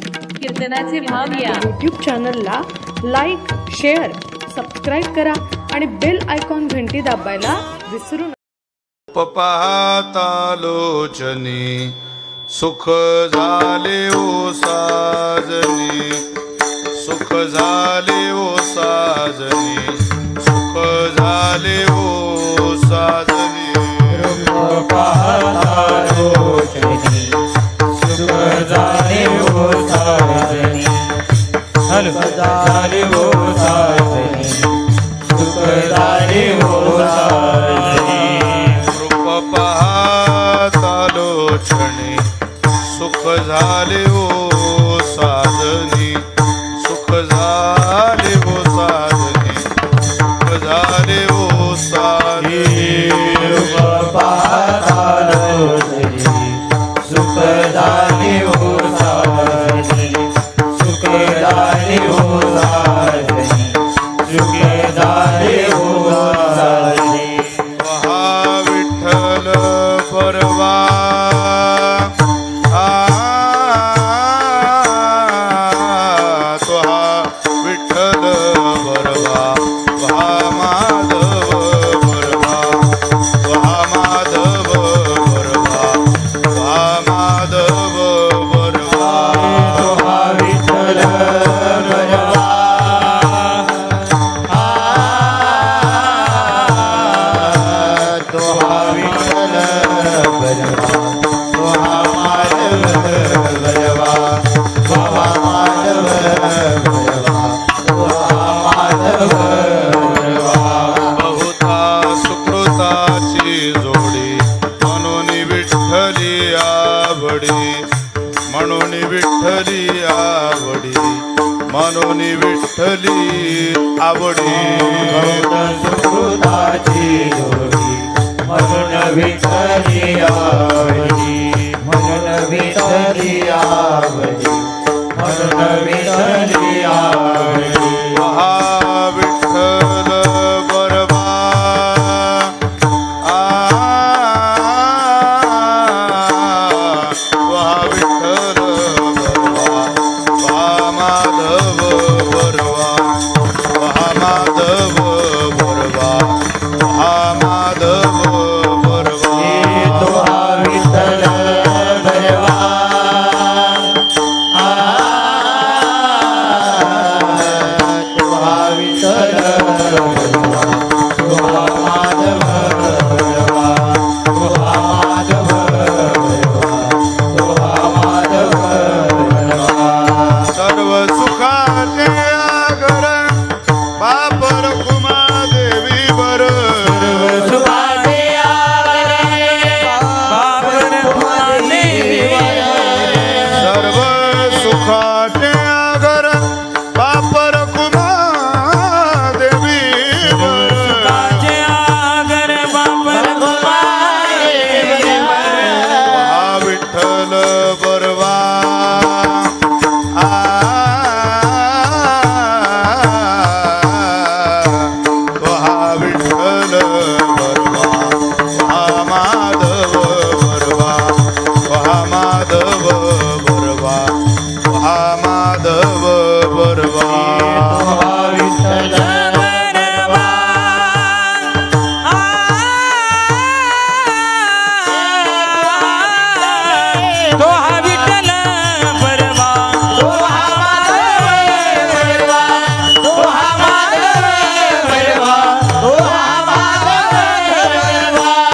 कीर्तनाचे भाव या यूट्यूब चॅनलला लाईक, शेअर, सबस्क्राईब करा आणि बेल आयकॉन घंटी दाबायला विसरू नका. पाहता लोचनी सुख झाले ओ साजनी, सुख झाले ओ साजनी, सुख झाले ओ साजनी. रूप पाहता लोचनी सुख झाले ओ साजनी, झाले ओ साजनी, सुख झाले ओ साजनी. रूप पाहता लोचनी सुख झाले ओ साजनी, सुख झाले ओ साजनी, सुख झाले ओ साजनी. रूप पाहता लोचनी सुख झाले ओ साजनी, सुख झाले ओ साजनी, सुख झाले ओ साजनी. पहा विठ्ठल परवा विठ्ठल बरवा, पहा माधव बरवा, पहा माधव बरवा, पहा माधव बरवा. पहा विठ्ठल बरवा, पहा विठ्ठल बरवा, पहा माधव बरवा, पहा माधव बरवा, पहा माधव बरवा. बहुता सुकृताची जोडी म्हणून विठ्ठली आवडी, म्हणून विठ्ठली आवडी, म्हणून विठ्ठली आवडी. सुकृताची जोडी म्हणून विठ्ठली आवडी, म्हणून विठ्ठली आवडी, म्हणून विठ्ठली आवडी.